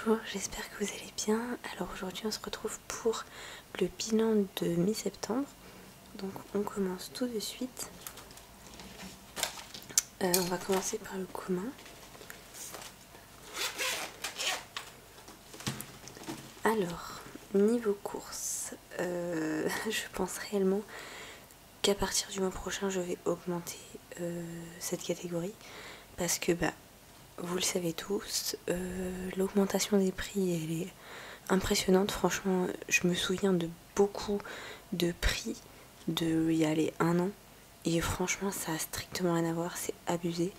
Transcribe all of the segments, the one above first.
Bonjour, j'espère que vous allez bien. Alors aujourd'hui on se retrouve pour le bilan de mi-septembre. Donc on commence tout de suite. On va commencer par le commun. Alors, niveau courses, je pense réellement qu'à partir du mois prochain je vais augmenter cette catégorie. Parce que vous le savez tous, l'augmentation des prix elle est impressionnante. Franchement, je me souviens de beaucoup de prix il y a un an et franchement ça a strictement rien à voir, c'est abusé.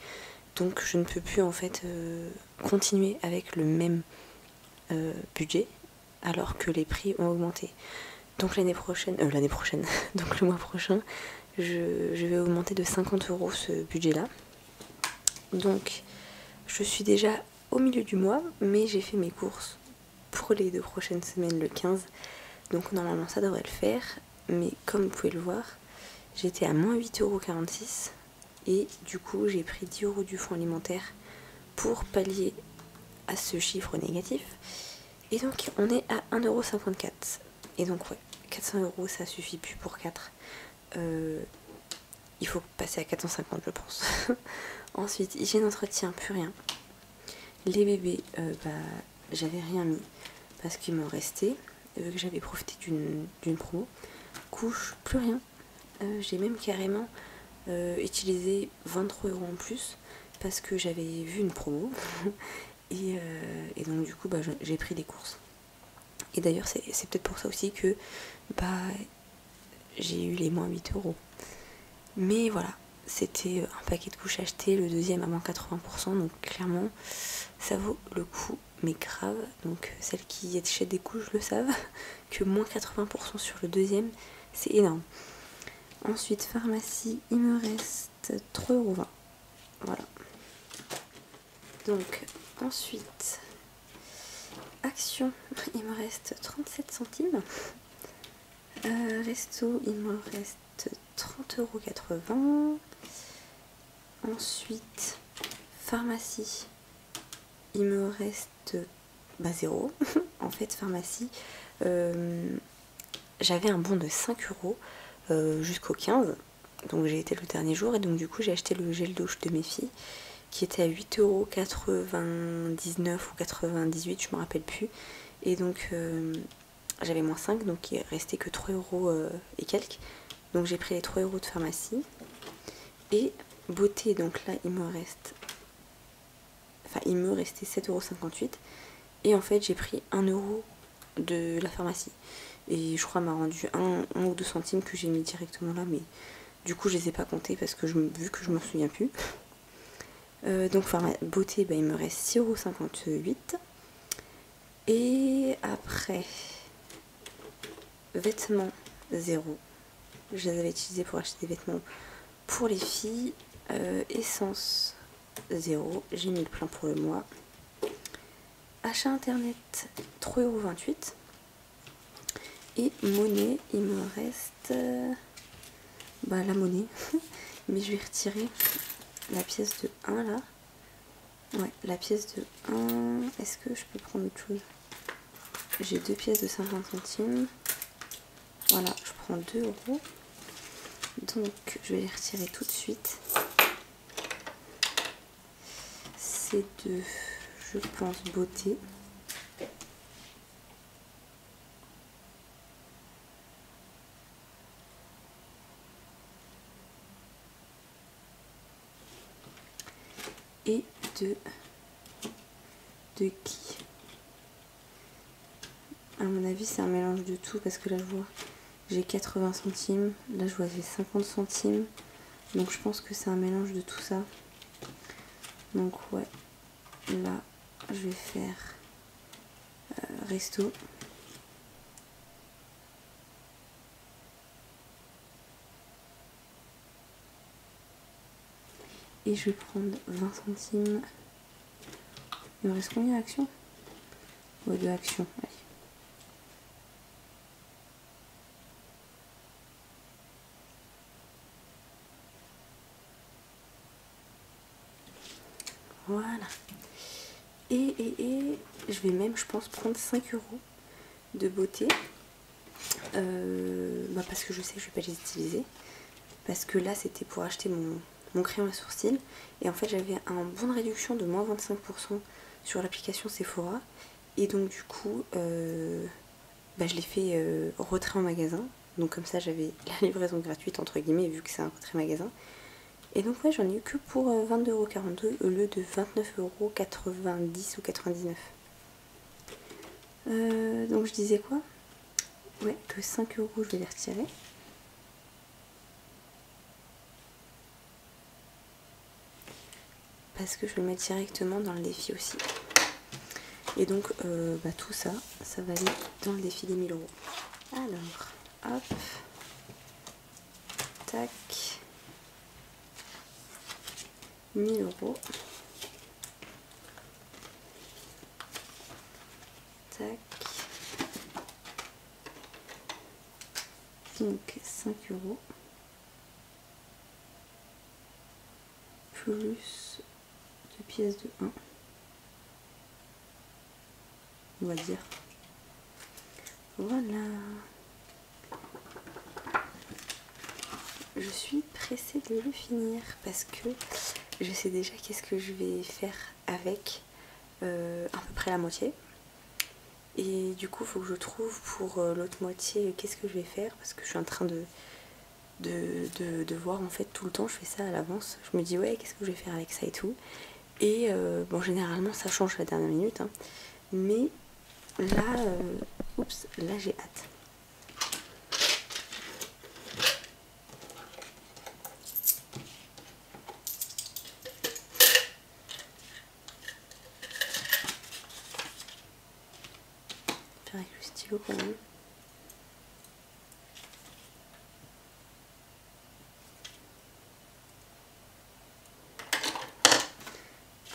Donc je ne peux plus en fait continuer avec le même budget alors que les prix ont augmenté. Donc l'année prochaine, donc le mois prochain, je vais augmenter de 50 € ce budget là. Donc je suis déjà au milieu du mois, mais j'ai fait mes courses pour les 2 prochaines semaines le 15. Donc normalement ça devrait le faire. Mais comme vous pouvez le voir, j'étais à moins 8,46 € et du coup j'ai pris 10 € du fonds alimentaire pour pallier à ce chiffre négatif. Et donc on est à 1,54 €. Et donc ouais, 400 € ça suffit plus pour 4. Il faut passer à 450 je pense. Ensuite, hygiène d'entretien, plus rien. Les bébés, j'avais rien mis parce qu'il m'en restait, vu que j'avais profité d'une promo. Couche, plus rien. J'ai même carrément utilisé 23 € en plus parce que j'avais vu une promo. et donc du coup j'ai pris des courses. Et d'ailleurs c'est peut-être pour ça aussi que j'ai eu les moins 8 €. Mais voilà, c'était un paquet de couches acheté, le deuxième à moins 80%, donc clairement ça vaut le coup, mais grave. Donc celles qui achètent des couches le savent, que moins 80% sur le deuxième, c'est énorme. Ensuite, pharmacie, il me reste 3,20 €. Voilà. Donc ensuite, Action, il me reste 37 centimes. Resto, il me reste 30,80 €. Ensuite, pharmacie, il me reste 0. En fait, pharmacie, j'avais un bon de 5 € jusqu'au 15. Donc j'ai été le dernier jour et donc du coup j'ai acheté le gel douche de mes filles qui était à 8,99 € ou 98, je me rappelle plus. Et donc j'avais moins 5, donc il restait que 3 € et quelques. Donc j'ai pris les 3 € de pharmacie. Et beauté, donc là il me restait 7,58 €. Et en fait j'ai pris 1 € de la pharmacie. Et je crois m'a rendu 1 ou 2 centimes que j'ai mis directement là, mais du coup je les ai pas comptés parce que vu que je m'en souviens plus. Donc beauté, il me reste 6,58 €. Et après, vêtements 0. Je les avais utilisés pour acheter des vêtements pour les filles. Essence 0. J'ai mis le plein pour le mois. Achat internet 3,28 €. Et monnaie, il me reste la monnaie. Mais je vais retirer la pièce de 1 là. Ouais, la pièce de 1. Est-ce que je peux prendre autre chose? J'ai 2 pièces de 50 centimes. Voilà, je prends 2 €. Donc je vais les retirer tout de suite. C'est de, je pense, beauté. Et de qui? À mon avis c'est un mélange de tout parce que là je vois j'ai 80 centimes, là je vois j'ai 50 centimes, donc je pense que c'est un mélange de tout ça. Donc ouais, là je vais faire resto. Et je vais prendre 20 centimes. Il me reste combien d'actions? Ouais, de actions, allez. Voilà. Et je vais même, je pense, prendre 5 € de beauté. Parce que je sais que je vais pas les utiliser. Parce que là, c'était pour acheter mon crayon à sourcils. Et en fait, j'avais un bon de réduction de moins 25% sur l'application Sephora. Et donc, du coup, je l'ai fait retrait en magasin. Donc, comme ça, j'avais la livraison gratuite, entre guillemets, vu que c'est un retrait magasin. Et donc, ouais, j'en ai eu que pour 22,42 € au lieu de 29,90 € ou 99. Donc, je disais quoi? Ouais, que 5 € je vais les retirer. Parce que je vais le mettre directement dans le défi aussi. Et donc tout ça va aller dans le défi des 1000 €. Alors, hop, tac, 1000 €, tac, donc 5 € plus 2 pièces de 1, on va dire. Voilà. Je suis pressée de le finir parce que je sais déjà qu'est-ce que je vais faire avec à peu près la moitié. Et du coup, il faut que je trouve pour l'autre moitié qu'est-ce que je vais faire parce que je suis en train de voir en fait tout le temps. Je fais ça à l'avance. Je me dis ouais, qu'est-ce que je vais faire avec ça et tout. Et généralement ça change à la dernière minute. Hein. Mais là, là j'ai hâte. Faire avec le stylo quand même.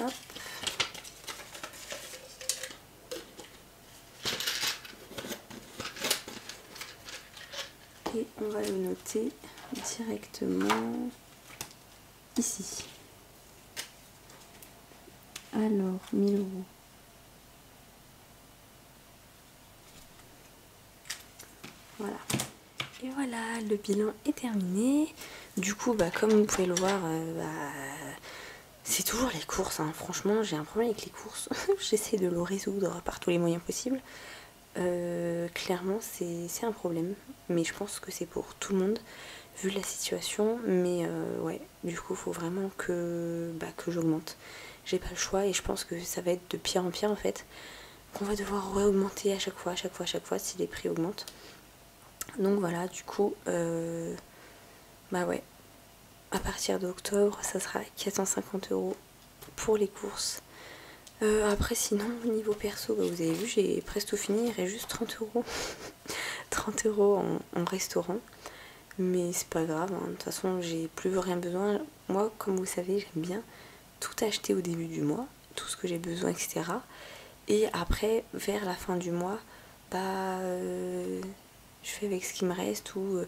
Hop. Et on va le noter directement ici. Alors, 1000 €. Voilà. Et voilà, le bilan est terminé. Du coup, comme vous pouvez le voir, c'est toujours les courses. Hein. Franchement, j'ai un problème avec les courses. J'essaie de le résoudre par tous les moyens possibles. Clairement, c'est un problème. Mais je pense que c'est pour tout le monde, vu la situation. Mais ouais, du coup, il faut vraiment que j'augmente. J'ai pas le choix et je pense que ça va être de pire en pire en fait. Qu'on va devoir augmenter à chaque fois si les prix augmentent. Donc voilà, du coup, ouais, à partir d'octobre, ça sera 450 € pour les courses. Après, sinon, au niveau perso, vous avez vu, j'ai presque tout fini, il reste juste 30 €. 30 € en restaurant. Mais c'est pas grave, hein. De toute façon, j'ai plus rien besoin. Moi, comme vous savez, j'aime bien tout acheter au début du mois, tout ce que j'ai besoin, etc. Et après, vers la fin du mois, je fais avec ce qui me reste ou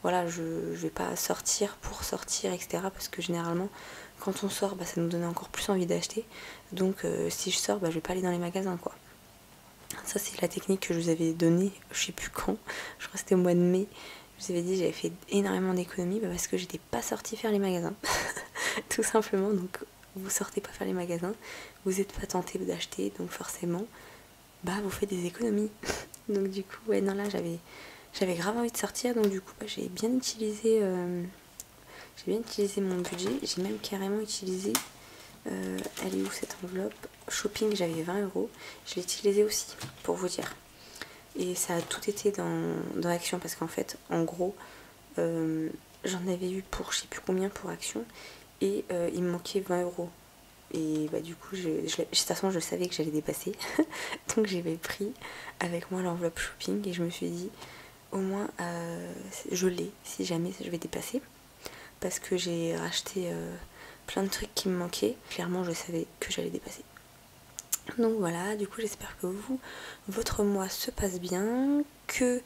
voilà, je vais pas sortir pour sortir, etc. Parce que généralement, quand on sort, ça nous donne encore plus envie d'acheter. Donc si je sors, je vais pas aller dans les magasins, quoi. Ça, c'est la technique que je vous avais donnée, je sais plus quand, je crois que c'était au mois de mai. Je vous avais dit, j'avais fait énormément d'économies parce que j'étais pas sortie faire les magasins. Tout simplement, donc vous sortez pas faire les magasins, vous n'êtes pas tenté d'acheter, donc forcément, vous faites des économies. Donc du coup, ouais, non, là, j'avais grave envie de sortir, donc du coup, j'ai bien utilisé mon budget. J'ai même carrément utilisé, elle est où cette enveloppe? Shopping, j'avais 20 €. Je l'ai utilisé aussi, pour vous dire. Et ça a tout été dans Action, parce qu'en fait, en gros, j'en avais eu pour je sais plus combien pour Action, et il me manquait 20 €. Et du coup, de toute façon, je savais que j'allais dépasser. Donc j'avais pris avec moi l'enveloppe shopping et je me suis dit, au moins, je l'ai si jamais je vais dépasser. Parce que j'ai racheté plein de trucs qui me manquaient. Clairement, je savais que j'allais dépasser. Donc voilà, du coup, j'espère que votre mois se passe bien, que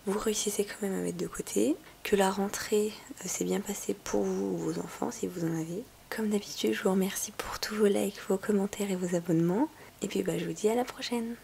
vous réussissez quand même à mettre de côté, que la rentrée s'est bien passée pour vous ou vos enfants, si vous en avez. Comme d'habitude, je vous remercie pour tous vos likes, vos commentaires et vos abonnements. Et puis bah, je vous dis à la prochaine.